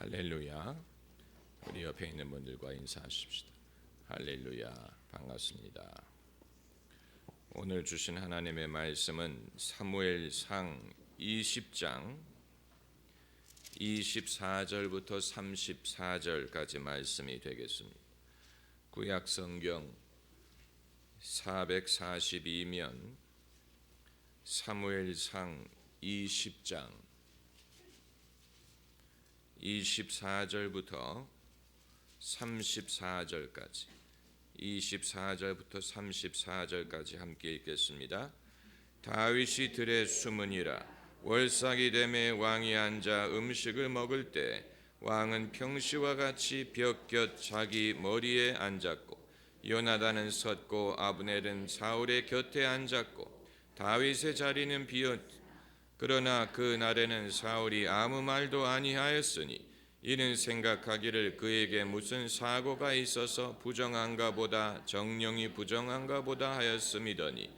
할렐루야. 우리 옆에 있는 분들과 인사하십시다. 할렐루야. 반갑습니다. 오늘 주신 하나님의 말씀은 사무엘상 20장 24절부터 34절까지 말씀이 되겠습니다. 구약 성경 442면 사무엘상 20장 24절부터 34절까지 24절부터 34절까지 함께 읽겠습니다. 다윗이 들에 숨으니라. 월삭이 되매 왕이 앉아 음식을 먹을 때 왕은 평시와 같이 벽 곁 자기 머리에 앉았고 요나단은 섰고 아브넬은 사울의 곁에 앉았고 다윗의 자리는 비었. 그러나 그 날에는 사울이 아무 말도 아니하였으니 이는 생각하기를 그에게 무슨 사고가 있어서 부정한가 보다 정령이 부정한가 보다 하였음이더니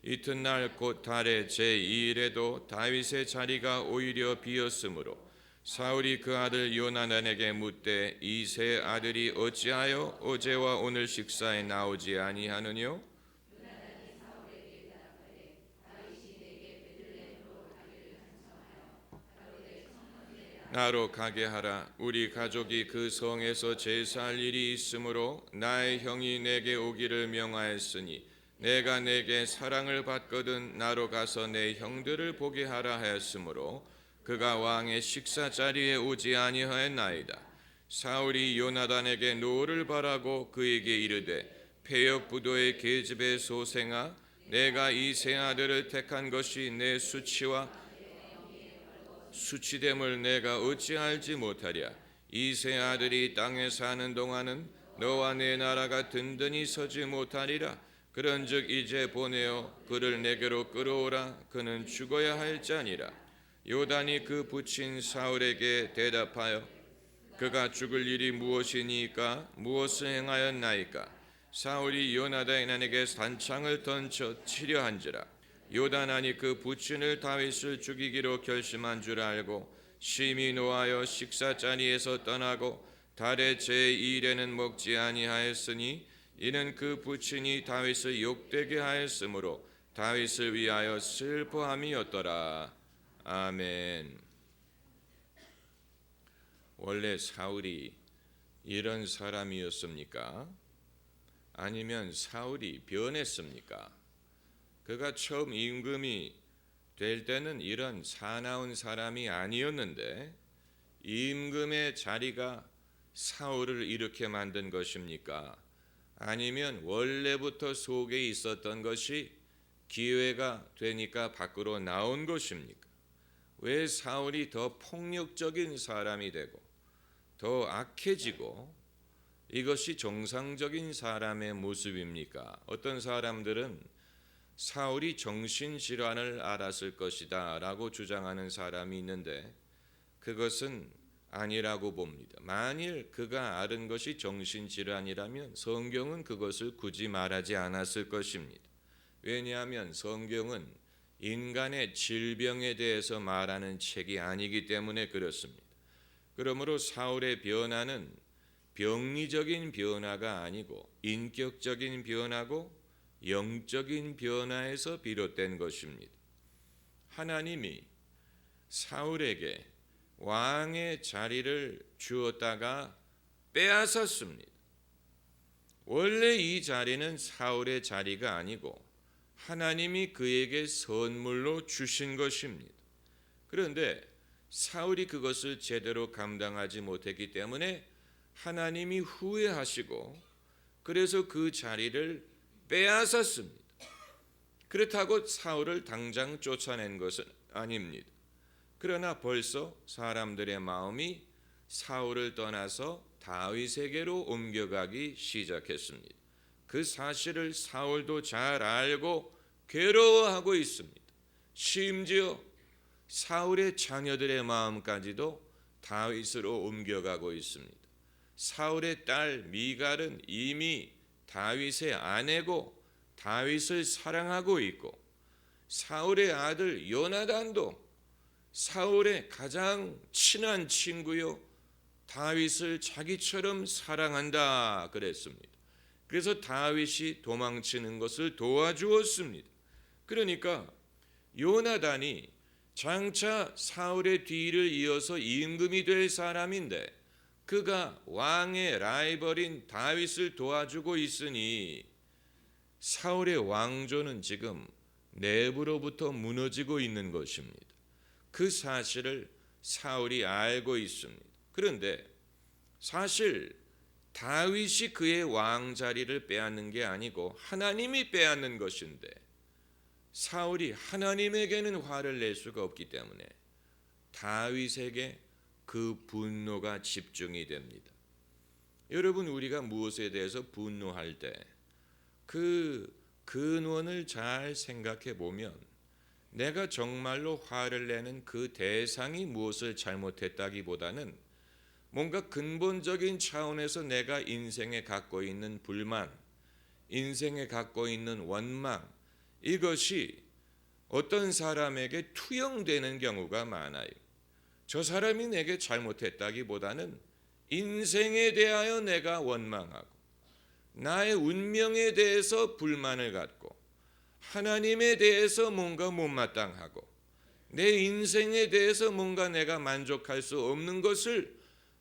이튿날 곧 달의 제2일에도 다윗의 자리가 오히려 비었으므로 사울이 그 아들 요나단에게 묻되 이 세 아들이 어찌하여 어제와 오늘 식사에 나오지 아니하느뇨? 나로 가게 하라. 우리 가족이 그 성에서 제사할 일이 있으므로 나의 형이 내게 오기를 명하였으니 내가 내게 사랑을 받거든 나로 가서 내 형들을 보게 하라 하였으므로 그가 왕의 식사 자리에 오지 아니하였나이다. 사울이 요나단에게 노를 바라고 그에게 이르되 패역부도의 계집의 소생아 내가 이 세 아들을 택한 것이 내 수치됨을 내가 어찌 알지 못하랴. 이 세 아들이 땅에 사는 동안은 너와 내 나라가 든든히 서지 못하리라. 그런즉 이제 보내어 그를 내게로 끌어오라. 그는 죽어야 할 자니라. 요단이 그 부친 사울에게 대답하여 그가 죽을 일이 무엇이니까 무엇을 행하였나이까? 사울이 요나단에게 단창을 던져 치려 한지라. 요단하니 그 부친을 다윗을 죽이기로 결심한 줄 알고 심히 노하여 식사 자리에서 떠나고 달의 제2일에는 먹지 아니하였으니 이는 그 부친이 다윗을 욕되게 하였으므로 다윗을 위하여 슬퍼함이었더라. 아멘. 원래 사울이 이런 사람이었습니까? 아니면 사울이 변했습니까? 그가 처음 임금이 될 때는 이런 사나운 사람이 아니었는데 임금의 자리가 사울을 이렇게 만든 것입니까? 아니면 원래부터 속에 있었던 것이 기회가 되니까 밖으로 나온 것입니까? 왜 사울이 더 폭력적인 사람이 되고 더 악해지고 이것이 정상적인 사람의 모습입니까? 어떤 사람들은 사울이 정신질환을 앓았을 것이다 라고 주장하는 사람이 있는데 그것은 아니라고 봅니다. 만일 그가 앓은 것이 정신질환이라면 성경은 그것을 굳이 말하지 않았을 것입니다. 왜냐하면 성경은 인간의 질병에 대해서 말하는 책이 아니기 때문에 그렇습니다. 그러므로 사울의 변화는 병리적인 변화가 아니고 인격적인 변화고 영적인 변화에서 비롯된 것입니다. 하나님이 사울에게 왕의 자리를 주었다가 빼앗았습니다. 원래 이 자리는 사울의 자리가 아니고 하나님이 그에게 선물로 주신 것입니다. 그런데 사울이 그것을 제대로 감당하지 못했기 때문에 하나님이 후회하시고 그래서 그 자리를 빼앗았습니다. 그렇다고 사울을 당장 쫓아낸 것은 아닙니다. 그러나 벌써 사람들의 마음이 사울을 떠나서 다윗에게로 옮겨가기 시작했습니다. 그 사실을 사울도 잘 알고 괴로워하고 있습니다. 심지어 사울의 자녀들의 마음까지도 다윗으로 옮겨가고 있습니다. 사울의 딸 미갈은 이미 다윗의 아내고 다윗을 사랑하고 있고 사울의 아들 요나단도 사울의 가장 친한 친구요 다윗을 자기처럼 사랑한다 그랬습니다. 그래서 다윗이 도망치는 것을 도와주었습니다. 그러니까 요나단이 장차 사울의 뒤를 이어서 임금이 될 사람인데 그가 왕의 라이벌인 다윗을 도와주고 있으니 사울의 왕조는 지금 내부로부터 무너지고 있는 것입니다. 그 사실을 사울이 알고 있습니다. 그런데 사실 다윗이 그의 왕자리를 빼앗는 게 아니고 하나님이 빼앗는 것인데 사울이 하나님에게는 화를 낼 수가 없기 때문에 다윗에게 그 분노가 집중이 됩니다. 여러분, 우리가 무엇에 대해서 분노할 때 그 근원을 잘 생각해 보면 내가 정말로 화를 내는 그 대상이 무엇을 잘못했다기보다는 뭔가 근본적인 차원에서 내가 인생에 갖고 있는 불만, 인생에 갖고 있는 원망, 이것이 어떤 사람에게 투영되는 경우가 많아요. 저 사람이 내게 잘못했다기보다는 인생에 대하여 내가 원망하고 나의 운명에 대해서 불만을 갖고 하나님에 대해서 뭔가 못마땅하고 내 인생에 대해서 뭔가 내가 만족할 수 없는 것을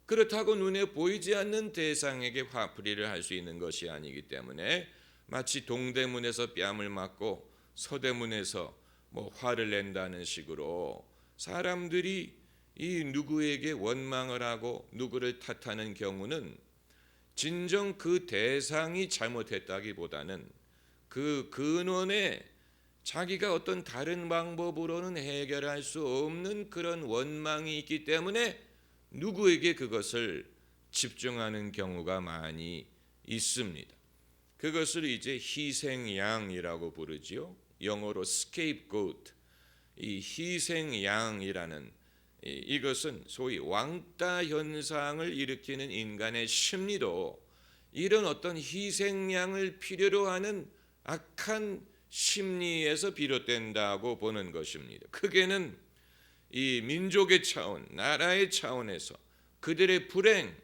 그렇다고 눈에 보이지 않는 대상에게 화풀이를 할 수 있는 것이 아니기 때문에 마치 동대문에서 뺨을 맞고 서대문에서 화를 낸다는 식으로 사람들이 이 누구에게 원망을 하고 누구를 탓하는 경우는 진정 그 대상이 잘못했다기보다는 그 근원에 자기가 어떤 다른 방법으로는 해결할 수 없는 그런 원망이 있기 때문에 누구에게 그것을 집중하는 경우가 많이 있습니다. 그것을 이제 희생양이라고 부르지요. 영어로 scapegoat. 이 희생양이라는 이것은 소위 왕따 현상을 일으키는 인간의 심리도 이런 어떤 희생양을 필요로 하는 악한 심리에서 비롯된다고 보는 것입니다. 크게는 이 민족의 차원, 나라의 차원에서 그들의 불행,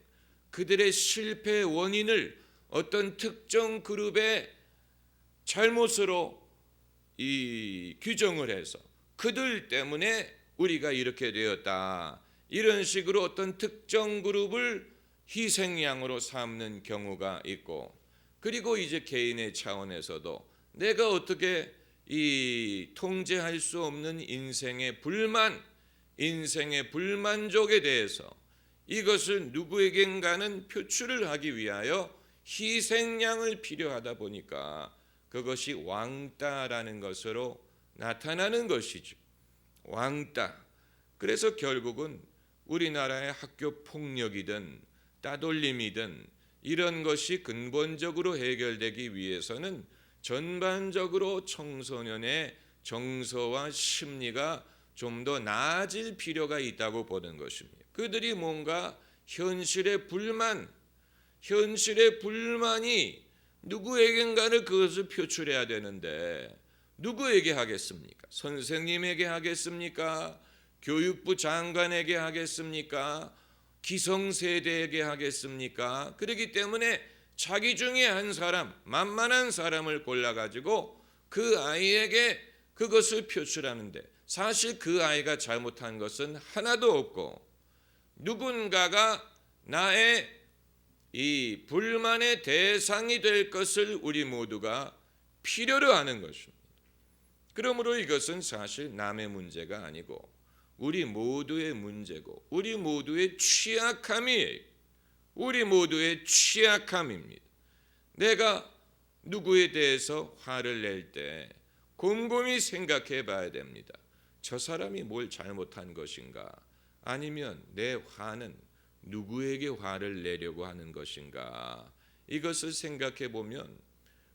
그들의 실패의 원인을 어떤 특정 그룹의 잘못으로 규정을 해서 그들 때문에 우리가 이렇게 되었다, 이런 식으로 어떤 특정 그룹을 희생양으로 삼는 경우가 있고, 그리고 이제 개인의 차원에서도 내가 어떻게 이 통제할 수 없는 인생의 불만, 인생의 불만족에 대해서 이것을 누구에겐가는 표출을 하기 위하여 희생양을 필요하다 보니까 그것이 왕따라는 것으로 나타나는 것이죠. 왕따. 그래서 결국은 우리나라의 학교 폭력이든 따돌림이든 이런 것이 근본적으로 해결되기 위해서는 전반적으로 청소년의 정서와 심리가 좀 더 나아질 필요가 있다고 보는 것입니다. 그들이 뭔가 현실의 불만이 누구에겐가를 그것을 표출해야 되는데 누구에게 하겠습니까? 선생님에게 하겠습니까? 교육부 장관에게 하겠습니까? 기성세대에게 하겠습니까? 그렇기 때문에 자기 중에 한 사람, 만만한 사람을 골라가지고 그 아이에게 그것을 표출하는데 사실 그 아이가 잘못한 것은 하나도 없고 누군가가 나의 이 불만의 대상이 될 것을 우리 모두가 필요로 하는 것입니다. 그러므로 이것은 사실 남의 문제가 아니고 우리 모두의 문제고 우리 모두의 취약함이에요. 우리 모두의 취약함입니다. 내가 누구에 대해서 화를 낼 때 곰곰이 생각해 봐야 됩니다. 저 사람이 뭘 잘못한 것인가? 아니면 내 화는 누구에게 화를 내려고 하는 것인가? 이것을 생각해 보면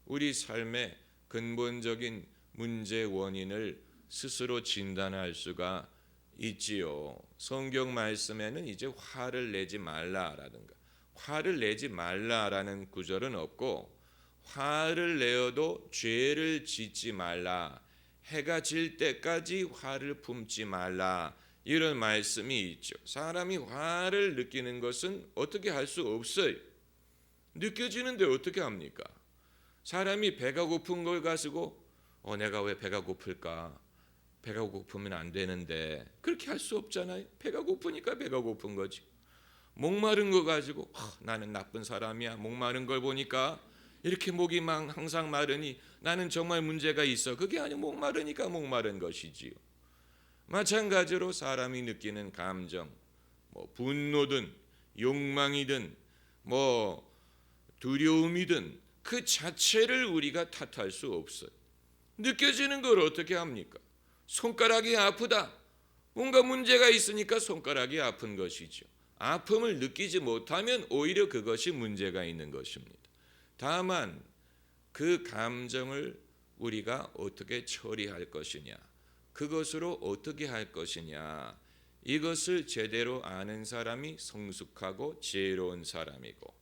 우리 삶의 근본적인 문제 원인을 스스로 진단할 수가 있지요. 성경 말씀에는 이제 화를 내지 말라라든가 화를 내지 말라라는 구절은 없고 화를 내어도 죄를 짓지 말라, 해가 질 때까지 화를 품지 말라, 이런 말씀이 있죠. 사람이 화를 느끼는 것은 어떻게 할 수 없어요. 느껴지는데 어떻게 합니까? 사람이 배가 고픈 걸 가지고 내가 왜 배가 고플까? 배가 고프면 안 되는데 그렇게 할 수 없잖아요. 배가 고프니까 배가 고픈 거지. 목마른 거 가지고 나는 나쁜 사람이야. 목마른 걸 보니까 이렇게 목이 항상 마르니 나는 정말 문제가 있어. 그게 아니고 목마르니까 목마른 것이지요. 마찬가지로 사람이 느끼는 감정, 분노든 욕망이든 두려움이든 그 자체를 우리가 탓할 수 없어요. 느껴지는 걸 어떻게 합니까? 손가락이 아프다. 뭔가 문제가 있으니까 손가락이 아픈 것이죠. 아픔을 느끼지 못하면 오히려 그것이 문제가 있는 것입니다. 다만 그 감정을 우리가 어떻게 처리할 것이냐, 그것으로 어떻게 할 것이냐, 이것을 제대로 아는 사람이 성숙하고 지혜로운 사람이고,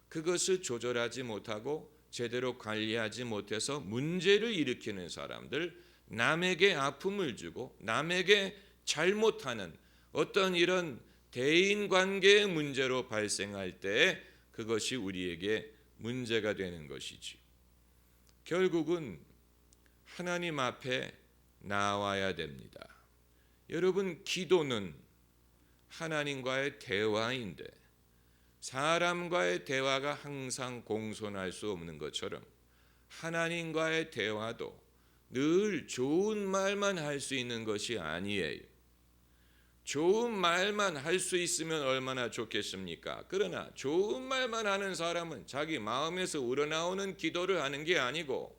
그것을 조절하지 못하고 제대로 관리하지 못해서 문제를 일으키는 사람들, 남에게 아픔을 주고 남에게 잘못하는 어떤 이런 대인관계의 문제로 발생할 때 그것이 우리에게 문제가 되는 것이지. 결국은 하나님 앞에 나와야 됩니다. 여러분, 기도는 하나님과의 대화인데 사람과의 대화가 항상 공손할 수 없는 것처럼 하나님과의 대화도 늘 좋은 말만 할 수 있는 것이 아니에요. 좋은 말만 할 수 있으면 얼마나 좋겠습니까? 그러나 좋은 말만 하는 사람은 자기 마음에서 우러나오는 기도를 하는 게 아니고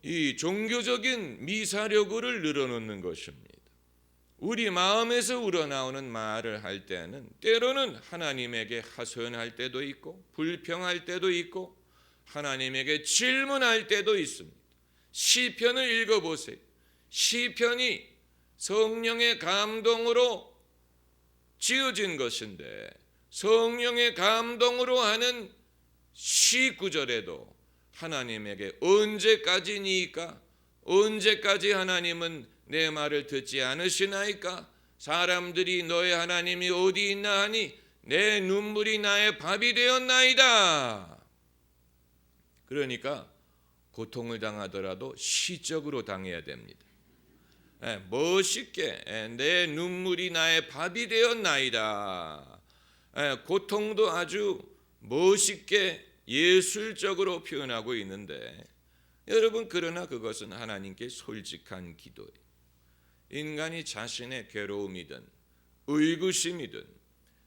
이 종교적인 미사려구를 늘어놓는 것입니다. 우리 마음에서 우러나오는 말을 할 때는 때로는 하나님에게 하소연할 때도 있고 불평할 때도 있고 하나님에게 질문할 때도 있습니다. 시편을 읽어보세요. 시편이 성령의 감동으로 지어진 것인데 성령의 감동으로 하는 시 구절에도 하나님에게 언제까지니까? 언제까지 하나님은 내 말을 듣지 않으시나이까? 사람들이 너의 하나님이 어디 있나 하니 내 눈물이 나의 밥이 되었나이다. 그러니까 고통을 당하더라도 시적으로 당해야 됩니다. 멋있게 내 눈물이 나의 밥이 되었나이다. 고통도 아주 멋있게 예술적으로 표현하고 있는데 여러분, 그러나 그것은 하나님께 솔직한 기도예요. 인간이 자신의 괴로움이든 의구심이든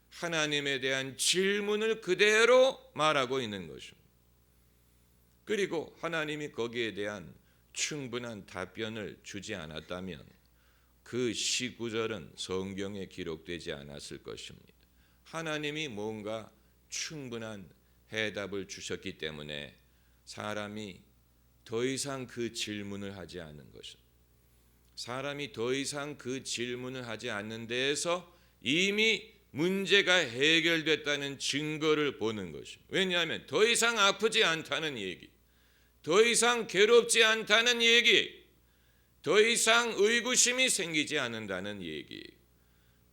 하나님에 대한 질문을 그대로 말하고 있는 것입니다. 그리고 하나님이 거기에 대한 충분한 답변을 주지 않았다면 그 시구절은 성경에 기록되지 않았을 것입니다. 하나님이 뭔가 충분한 해답을 주셨기 때문에 사람이 더 이상 그 질문을 하지 않는 것입니다. 사람이 더 이상 그 질문을 하지 않는 데에서 이미 문제가 해결됐다는 증거를 보는 것입니다. 왜냐하면 더 이상 아프지 않다는 얘기, 더 이상 괴롭지 않다는 얘기, 더 이상 의구심이 생기지 않는다는 얘기.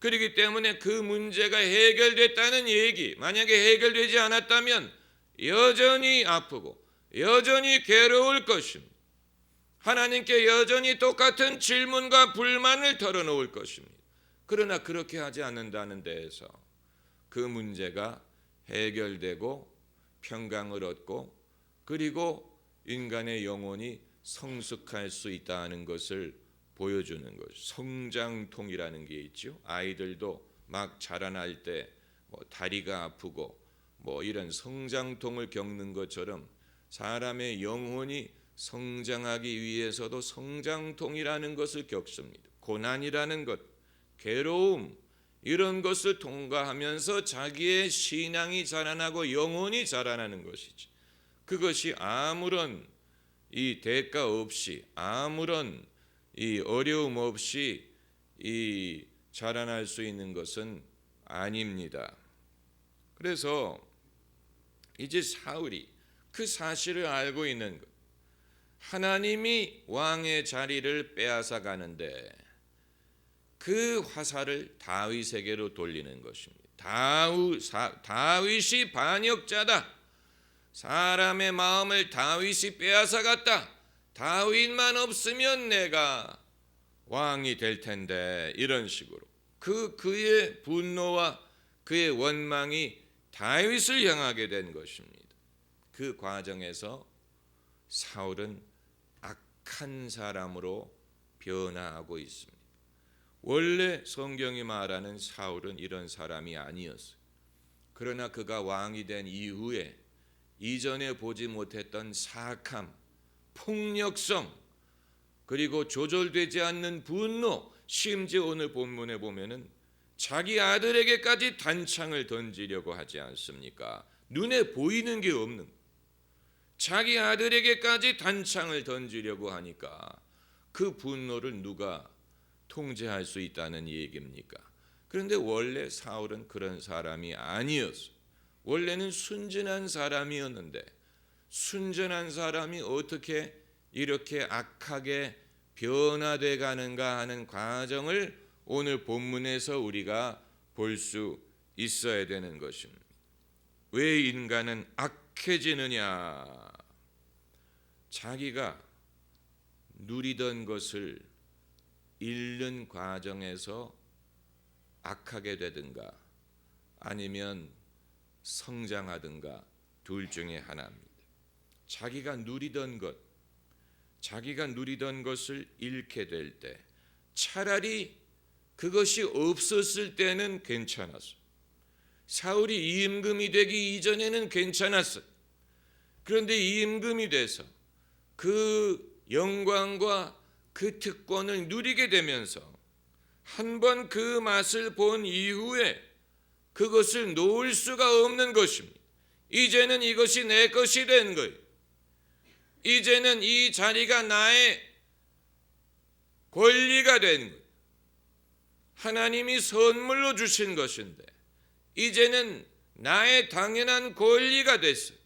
그렇기 때문에 그 문제가 해결됐다는 얘기, 만약에 해결되지 않았다면 여전히 아프고 여전히 괴로울 것입니다. 하나님께 여전히 똑같은 질문과 불만을 털어놓을 것입니다. 그러나 그렇게 하지 않는다는 데에서 그 문제가 해결되고 평강을 얻고 그리고 인간의 영혼이 성숙할 수 있다는 것을 보여주는 것. 성장통이라는 게 있죠. 아이들도 막 자라날 때 다리가 아프고 이런 성장통을 겪는 것처럼 사람의 영혼이 성장하기 위해서도 성장통이라는 것을 겪습니다. 고난이라는 것, 괴로움, 이런 것을 통과하면서 자기의 신앙이 자라나고 영혼이 자라나는 것이지. 그것이 아무런 이 대가 없이, 아무런 이 어려움 없이 이 자라날 수 있는 것은 아닙니다. 그래서 이제 사울이 그 사실을 알고 있는 것, 하나님이 왕의 자리를 빼앗아 가는데 그 화살을 다윗에게로 돌리는 것입니다. 다윗이 반역자다. 사람의 마음을 다윗이 빼앗아갔다. 다윗만 없으면 내가 왕이 될 텐데, 이런 식으로 그의 분노와 그의 원망이 다윗을 향하게 된 것입니다. 그 과정에서 사울은 악한 사람으로 변화하고 있습니다. 원래 성경이 말하는 사울은 이런 사람이 아니었어요. 그러나 그가 왕이 된 이후에 이전에 보지 못했던 사악함, 폭력성, 그리고 조절되지 않는 분노, 심지어 오늘 본문에 보면은 자기 아들에게까지 단창을 던지려고 하지 않습니까? 눈에 보이는 게 없는, 자기 아들에게까지 단창을 던지려고 하니까 그 분노를 누가 통제할 수 있다는 얘기입니까? 그런데 원래 사울은 그런 사람이 아니었어요. 원래는 순진한 사람이었는데, 순전한 사람이 어떻게 이렇게 악하게 변화돼 가는가 하는 과정을 오늘 본문에서 우리가 볼 수 있어야 되는 것입니다. 왜 인간은 악해지느냐? 자기가 누리던 것을 잃는 과정에서 악하게 되든가 아니면 성장하든가 둘 중에 하나입니다. 자기가 누리던 것을 잃게 될 때, 차라리 그것이 없었을 때는 괜찮았어. 사울이 임금이 되기 이전에는 괜찮았어. 그런데 임금이 돼서 그 영광과 그 특권을 누리게 되면서 한번 그 맛을 본 이후에 그것을 놓을 수가 없는 것입니다. 이제는 이것이 내 것이 된 거예요. 이제는 이 자리가 나의 권리가 된 거예요. 하나님이 선물로 주신 것인데 이제는 나의 당연한 권리가 됐어요.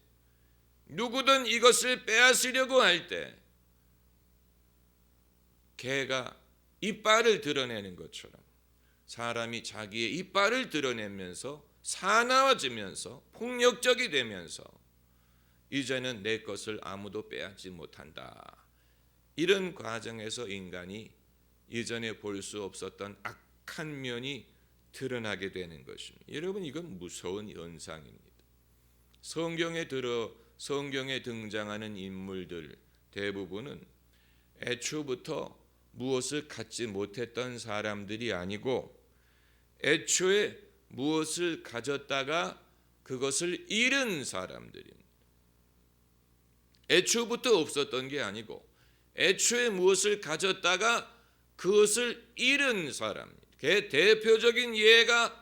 누구든 이것을 빼앗으려고 할 때 개가 이빨을 드러내는 것처럼 사람이 자기의 이빨을 드러내면서 사나워지면서 폭력적이 되면서 이제는 내 것을 아무도 빼앗지 못한다. 이런 과정에서 인간이 이전에 볼 수 없었던 악한 면이 드러나게 되는 것입니다. 여러분, 이건 무서운 현상입니다. 성경에 등장하는 인물들 대부분은 애초부터 무엇을 갖지 못했던 사람들이 아니고 애초에 무엇을 가졌다가 그것을 잃은 사람들입니다. 애초부터 없었던 게 아니고 애초에 무엇을 가졌다가 그것을 잃은 사람입니다. 그 대표적인 예가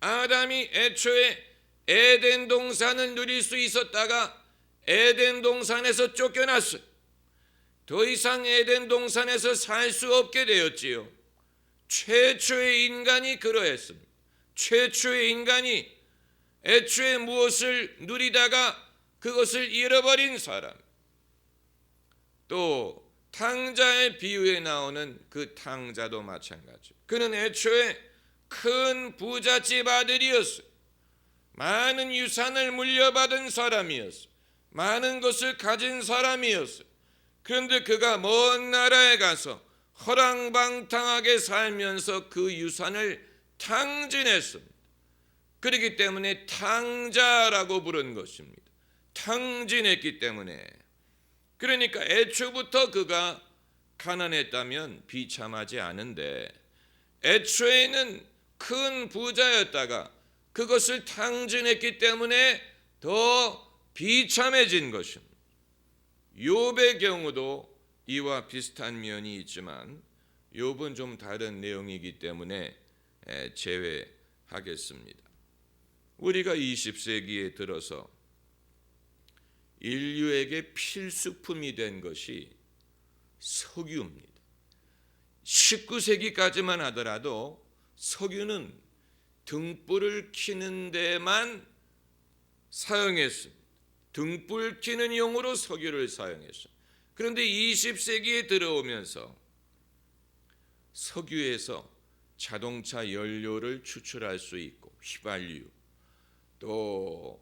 아담이 애초에 에덴 동산을 누릴 수 있었다가 에덴 동산에서 쫓겨났어요. 더 이상 에덴 동산에서 살 수 없게 되었지요. 최초의 인간이 그러했습니다. 최초의 인간이 애초에 무엇을 누리다가 그것을 잃어버린 사람. 또 탕자의 비유에 나오는 그 탕자도 마찬가지. 그는 애초에 큰 부잣집 아들이었어요. 많은 유산을 물려받은 사람이었어요. 많은 것을 가진 사람이었어요. 그런데 그가 먼 나라에 가서 허랑방탕하게 살면서 그 유산을 탕진했습니다. 그렇기 때문에 탕자라고 부른 것입니다. 탕진했기 때문에. 그러니까 애초부터 그가 가난했다면 비참하지 않은데 애초에는 큰 부자였다가 그것을 탕진했기 때문에 더 비참해진 것입니다. 욥의 경우도 이와 비슷한 면이 있지만 욥은 좀 다른 내용이기 때문에 제외하겠습니다. 우리가 20세기에 들어서 인류에게 필수품이 된 것이 석유입니다. 19세기까지만 하더라도 석유는 등불을 켜는 데만 사용했습니다. 등불 켜는 용으로 석유를 사용했어요. 그런데 20세기에 들어오면서 석유에서 자동차 연료를 추출할 수 있고 휘발유, 또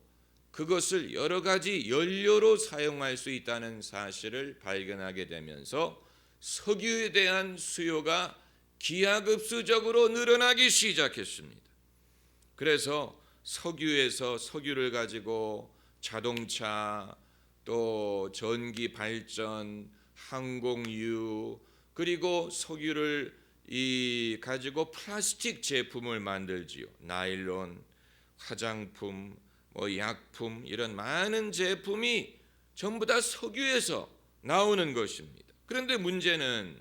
그것을 여러 가지 연료로 사용할 수 있다는 사실을 발견하게 되면서 석유에 대한 수요가 기하급수적으로 늘어나기 시작했습니다. 그래서 석유에서 석유를 가지고 자동차, 또 전기 발전, 항공유, 그리고 석유를 가지고 플라스틱 제품을 만들지요. 나일론, 화장품, 약품, 이런 많은 제품이 전부 다 석유에서 나오는 것입니다. 그런데 문제는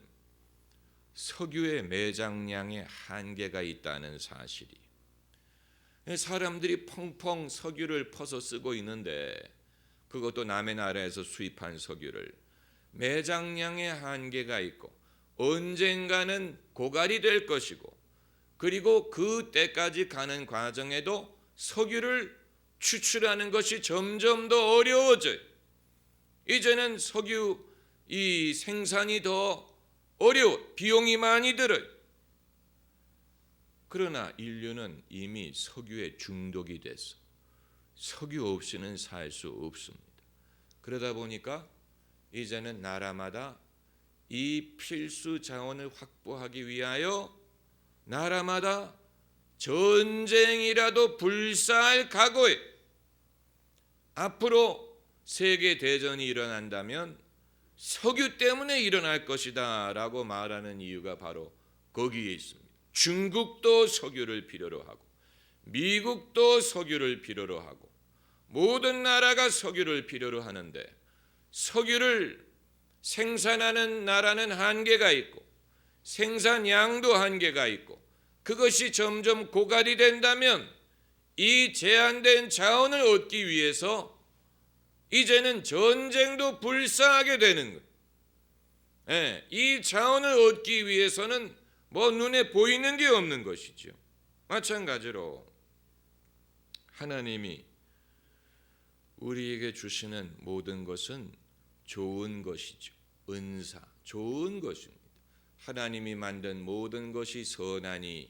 석유의 매장량에 한계가 있다는 사실이에요. 사람들이 펑펑 석유를 퍼서 쓰고 있는데, 그것도 남의 나라에서 수입한 석유를, 매장량에 한계가 있고 언젠가는 고갈이 될 것이고, 그리고 그 때까지 가는 과정에도 석유를 추출하는 것이 점점 더 어려워져요. 이제는 석유 이 생산이 더 어려워, 비용이 많이 들어요. 그러나 인류는 이미 석유에 중독이 됐어. 석유 없이는 살 수 없습니다. 그러다 보니까 이제는 나라마다 이 필수 자원을 확보하기 위하여 나라마다 전쟁이라도 불사할 각오에, 앞으로 세계 대전이 일어난다면 석유 때문에 일어날 것이다 라고 말하는 이유가 바로 거기에 있습니다. 중국도 석유를 필요로 하고, 미국도 석유를 필요로 하고, 모든 나라가 석유를 필요로 하는데, 석유를 생산하는 나라는 한계가 있고 생산량도 한계가 있고, 그것이 점점 고갈이 된다면 이 제한된 자원을 얻기 위해서 이제는 전쟁도 불사하게 되는 거예요. 이 자원을 얻기 위해서는 눈에 보이는 게 없는 것이죠. 마찬가지로 하나님이 우리에게 주시는 모든 것은 좋은 것이죠. 은사, 좋은 것입니다. 하나님이 만든 모든 것이 선하니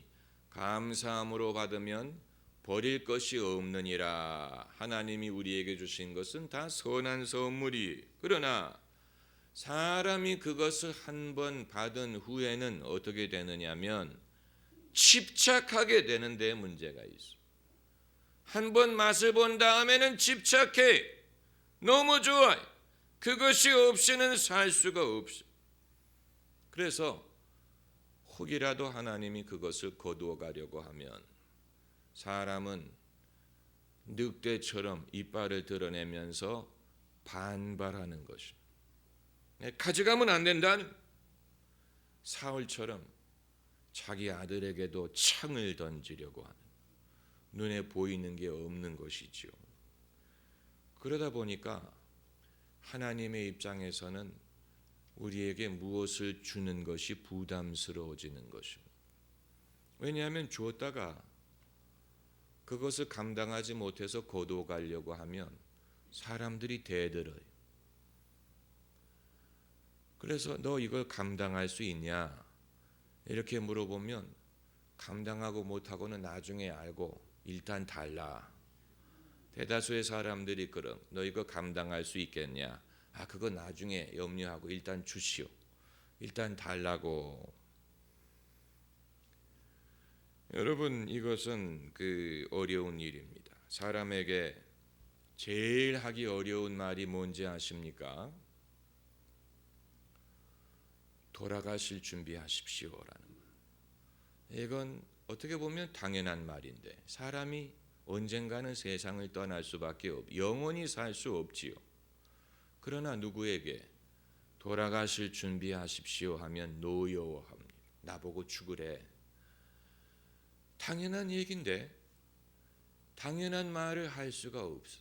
감사함으로 받으면 버릴 것이 없느니라. 하나님이 우리에게 주신 것은 다 선한 선물이, 그러나 사람이 그것을 한번 받은 후에는 어떻게 되느냐면 집착하게 되는 데 문제가 있어. 한번 맛을 본 다음에는 집착해. 너무 좋아해. 그것이 없이는 살 수가 없어. 그래서 혹이라도 하나님이 그것을 거두어 가려고 하면 사람은 늑대처럼 이빨을 드러내면서 반발하는 것입니다. 가져가면 안 된다는, 사울처럼 자기 아들에게도 창을 던지려고 하는, 눈에 보이는 게 없는 것이지요. 그러다 보니까 하나님의 입장에서는 우리에게 무엇을 주는 것이 부담스러워지는 것입니다. 왜냐하면 주었다가 그것을 감당하지 못해서 거두어 가려고 하면 사람들이 대들어요. 그래서 너 이걸 감당할 수 있냐? 이렇게 물어보면 감당하고 못하고는 나중에 알고 일단 달라. 대다수의 사람들이 그럼 너 이거 감당할 수 있겠냐? 그거 나중에 염려하고 일단 주시오. 일단 달라고. 여러분, 이것은 어려운 일입니다. 사람에게 제일 하기 어려운 말이 뭔지 아십니까? 돌아가실 준비하십시오라는 말. 이건 어떻게 보면 당연한 말인데, 사람이 언젠가는 세상을 떠날 수밖에 영원히 살 수 없지요. 그러나 누구에게 돌아가실 준비하십시오 하면 노여워합니다. 나보고 죽으래. 당연한 얘기인데 당연한 말을 할 수가 없어.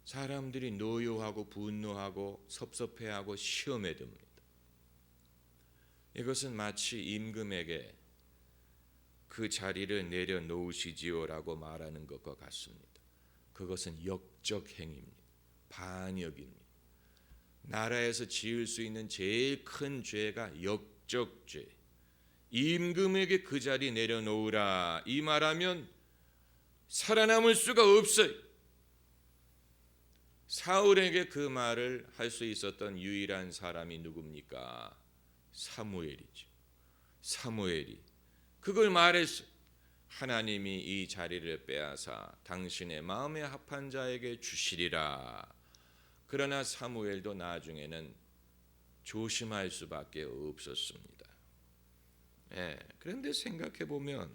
사람들이 노여하고 분노하고 섭섭해하고 시험에 듭니다. 이것은 마치 임금에게 그 자리를 내려놓으시지요라고 말하는 것과 같습니다. 그것은 역적 행위입니다. 반역입니다. 나라에서 지을 수 있는 제일 큰 죄가 역적 국적죄, 임금에게 그 자리 내려놓으라 이 말하면 살아남을 수가 없어요. 사울에게 그 말을 할 수 있었던 유일한 사람이 누굽니까? 사무엘이죠. 사무엘이 그걸 말했어요. 하나님이 이 자리를 빼앗아 당신의 마음에 합한 자에게 주시리라. 그러나 사무엘도 나중에는 조심할 수밖에 없었습니다. 그런데 생각해 보면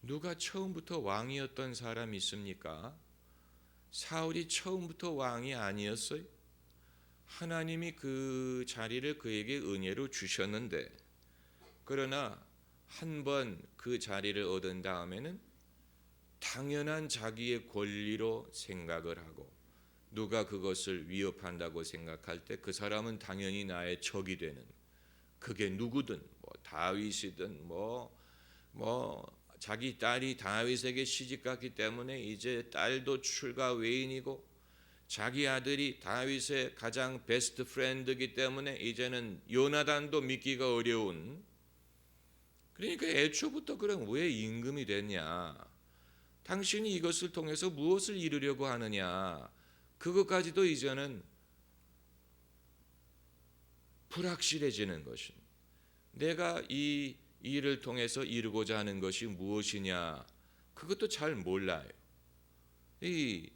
누가 처음부터 왕이었던 사람이 있습니까? 사울이 처음부터 왕이 아니었어요. 하나님이 그 자리를 그에게 은혜로 주셨는데, 그러나 한 번 그 자리를 얻은 다음에는 당연한 자기의 권리로 생각을 하고, 누가 그것을 위협한다고 생각할 때 그 사람은 당연히 나의 적이 되는, 그게 누구든 다윗이든 자기 딸이 다윗에게 시집갔기 때문에 이제 딸도 출가 외인이고, 자기 아들이 다윗의 가장 베스트 프렌드이기 때문에 이제는 요나단도 믿기가 어려운, 그러니까 애초부터 그럼 왜 임금이 됐냐, 당신이 이것을 통해서 무엇을 이루려고 하느냐, 그것까지도 이제는 불확실해지는 것입니다. 내가 이 일을 통해서 이루고자 하는 것이 무엇이냐, 그것도 잘 몰라요. 이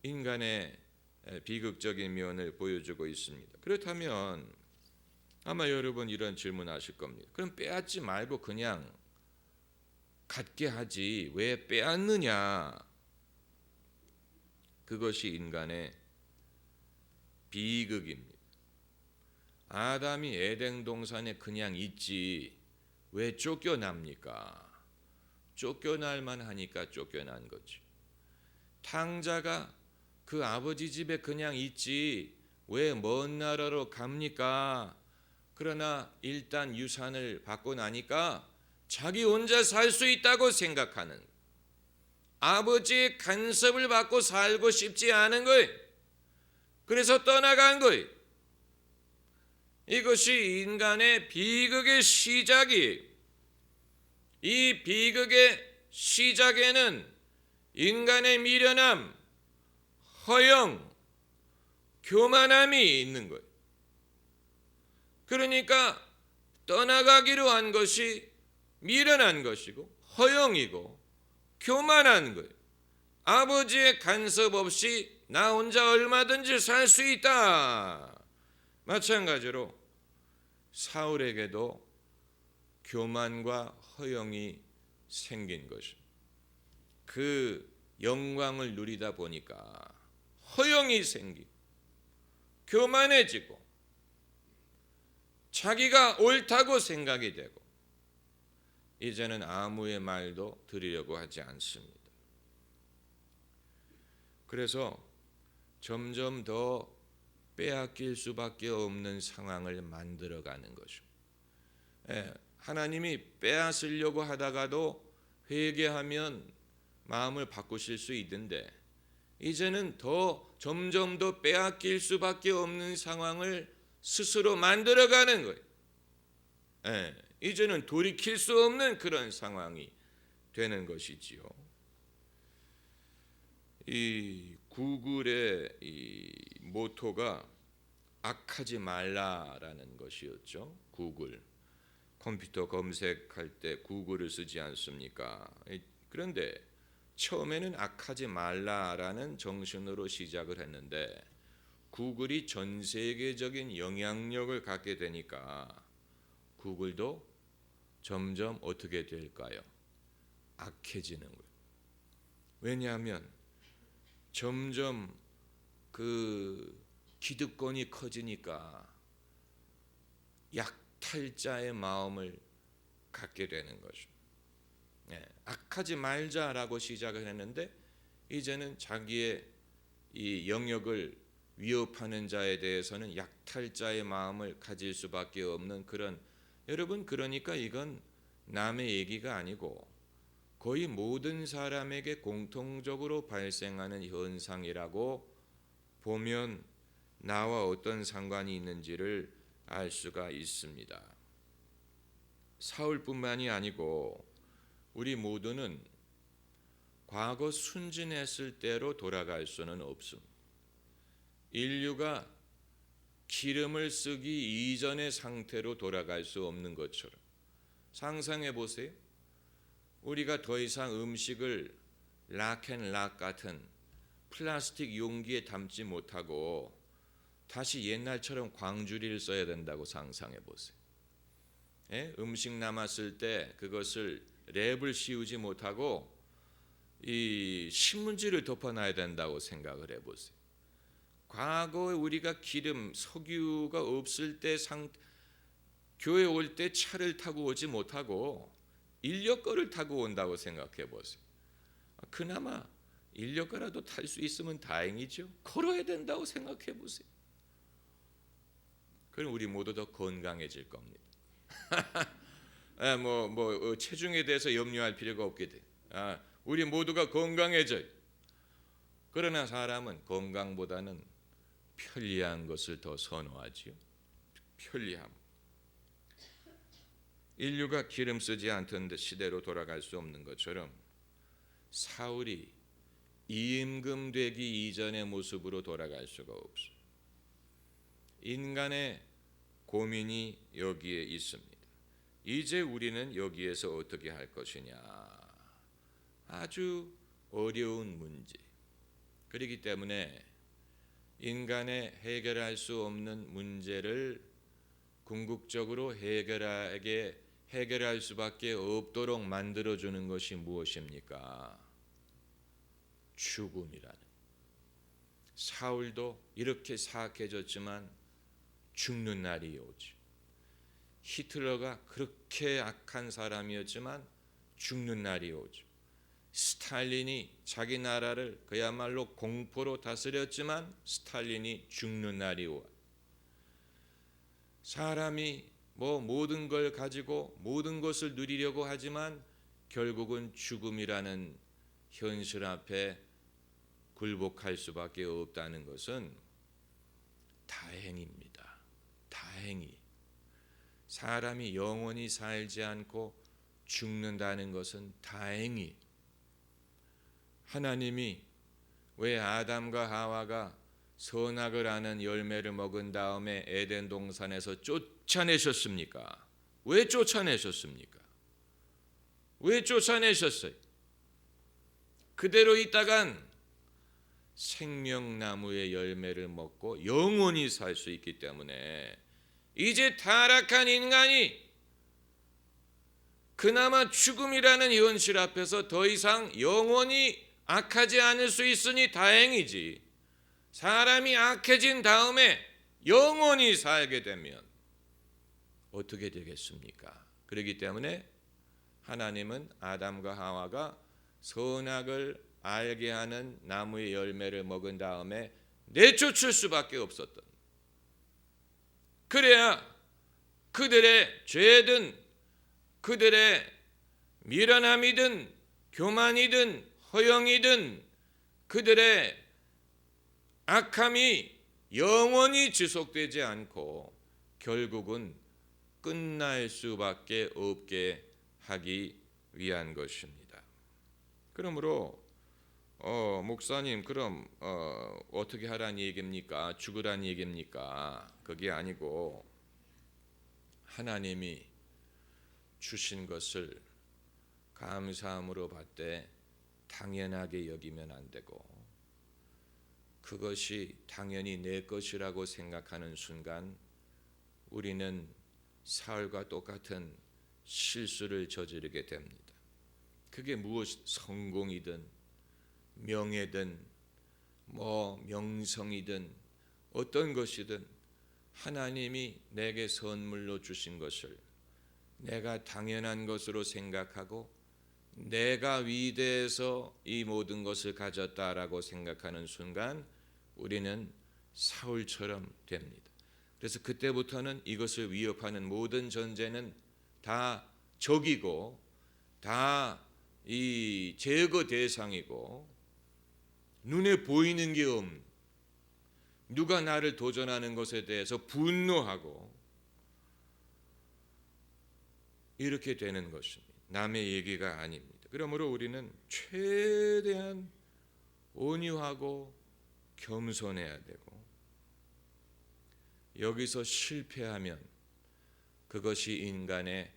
인간의 비극적인 면을 보여주고 있습니다. 그렇다면 아마 여러분 이런 질문하실 겁니다. 그럼 빼앗지 말고 그냥 갖게 하지 왜 빼앗느냐? 그것이 인간의 비극입니다. 아담이 에덴 동산에 그냥 있지 왜 쫓겨납니까? 쫓겨날만 하니까 쫓겨난 거지. 탕자가 그 아버지 집에 그냥 있지 왜 먼 나라로 갑니까? 그러나 일단 유산을 받고 나니까 자기 혼자 살 수 있다고 생각하는, 아버지의 간섭을 받고 살고 싶지 않은 거예요. 그래서 떠나간 거예요. 이것이 인간의 비극의 시작이에요. 이 비극의 시작에는 인간의 미련함, 허영, 교만함이 있는 거예요. 그러니까 떠나가기로 한 것이 미련한 것이고 허영이고 교만한 거예요. 아버지의 간섭 없이 나 혼자 얼마든지 살 수 있다. 마찬가지로 사울에게도 교만과 허영이 생긴 것입니다. 그 영광을 누리다 보니까 허영이 생기고 교만해지고 자기가 옳다고 생각이 되고 이제는 아무의 말도 들으려고 하지 않습니다. 그래서 점점 더 빼앗길 수밖에 없는 상황을 만들어가는 것입니다. 하나님이 빼앗으려고 하다가도 회개하면 마음을 바꾸실 수 있는데 이제는 점점 더 빼앗길 수밖에 없는 상황을 스스로 만들어가는 거예요. 이제는 돌이킬 수 없는 그런 상황이 되는 것이지요. 이 구글의 이 모토가 악하지 말라라는 것이었죠. 구글 컴퓨터 검색할 때 구글을 쓰지 않습니까? 그런데 처음에는 악하지 말라라는 정신으로 시작을 했는데 구글이 전 세계적인 영향력을 갖게 되니까 구글도 점점 어떻게 될까요? 악해지는 거예요. 왜냐하면 점점 그 기득권이 커지니까 약탈자의 마음을 갖게 되는 거죠. 악하지 말자라고 시작을 했는데 이제는 자기의 이 영역을 위협하는 자에 대해서는 약탈자의 마음을 가질 수밖에 없는 그런, 여러분 그러니까 이건 남의 얘기가 아니고 거의 모든 사람에게 공통적으로 발생하는 현상이라고 보면 나와 어떤 상관이 있는지를 알 수가 있습니다. 사울뿐만이 아니고 우리 모두는 과거 순진했을 때로 돌아갈 수는 없습니다. 인류가 기름을 쓰기 이전의 상태로 돌아갈 수 없는 것처럼 상상해 보세요. 우리가 더 이상 음식을 락앤락 같은 플라스틱 용기에 담지 못하고 다시 옛날처럼 광주리를 써야 된다고 상상해 보세요. 음식 남았을 때 그것을 랩을 씌우지 못하고 이 신문지를 덮어놔야 된다고 생각을 해보세요. 과거에 우리가 기름, 석유가 없을 때 교회 올 때 차를 타고 오지 못하고 인력거를 타고 온다고 생각해 보세요. 그나마 인력거라도 탈 수 있으면 다행이죠. 걸어야 된다고 생각해 보세요. 그럼 우리 모두 더 건강해질 겁니다. 체중에 대해서 염려할 필요가 없게 돼. 우리 모두가 건강해져요. 그러나 사람은 건강보다는 편리한 것을 더 선호하지요. 편리함. 인류가 기름 쓰지 않던 시대로 돌아갈 수 없는 것처럼 사울이 임금되기 이전의 모습으로 돌아갈 수가 없어요. 인간의 고민이 여기에 있습니다. 이제 우리는 여기에서 어떻게 할 것이냐. 아주 어려운 문제. 그렇기 때문에 인간의 해결할 수 없는 문제를 궁극적으로 해결할 수밖에 없도록 만들어주는 것이 무엇입니까? 죽음이라는. 사울도 이렇게 사악해졌지만 죽는 날이 오지. 히틀러가 그렇게 악한 사람이었지만 죽는 날이 오죠. 스탈린이 자기 나라를 그야말로 공포로 다스렸지만 스탈린이 죽는 날이 와. 사람이 모든 걸 가지고 모든 것을 누리려고 하지만 결국은 죽음이라는 현실 앞에 굴복할 수밖에 없다는 것은 다행입니다. 다행히 사람이 영원히 살지 않고 죽는다는 것은 다행히 하나님이 왜 아담과 하와가 선악을 아는 열매를 먹은 다음에 에덴 동산에서 쫓아내셨습니까? 왜 쫓아내셨습니까? 왜 쫓아내셨어요? 그대로 있다간 생명나무의 열매를 먹고 영원히 살 수 있기 때문에 이제 타락한 인간이 그나마 죽음이라는 현실 앞에서 더 이상 영원히 악하지 않을 수 있으니 다행이지. 사람이 악해진 다음에 영원히 살게 되면 어떻게 되겠습니까? 그렇기 때문에 하나님은 아담과 하와가 선악을 알게 하는 나무의 열매를 먹은 다음에 내쫓을 수밖에 없었던. 그래야 그들의 죄든 그들의 미련함이든 교만이든 허영이든 그들의 악함이 영원히 지속되지 않고 결국은 끝날 수밖에 없게 하기 위한 것입니다. 그러므로 목사님 그럼 어떻게 하라는 얘기입니까? 죽으라는 얘기입니까? 그게 아니고 하나님이 주신 것을 감사함으로 받되 당연하게 여기면 안 되고 그것이 당연히 내 것이라고 생각하는 순간 우리는 사울과 똑같은 실수를 저지르게 됩니다. 그게 무엇 성공이든 명예든 명성이든 어떤 것이든 하나님이 내게 선물로 주신 것을 내가 당연한 것으로 생각하고 내가 위대해서 이 모든 것을 가졌다라고 생각하는 순간 우리는 사울처럼 됩니다. 그래서 그때부터는 이것을 위협하는 모든 전제는 다 적이고 다 이 제거 대상이고 눈에 보이는 게 없는 누가 나를 도전하는 것에 대해서 분노하고 이렇게 되는 것입니다. 남의 얘기가 아닙니다. 그러므로 우리는 최대한 온유하고 겸손해야 되고, 여기서 실패하면 그것이 인간의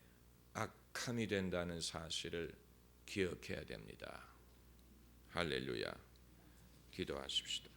악함이 된다는 사실을 기억해야 됩니다. 할렐루야. 기도하십시다.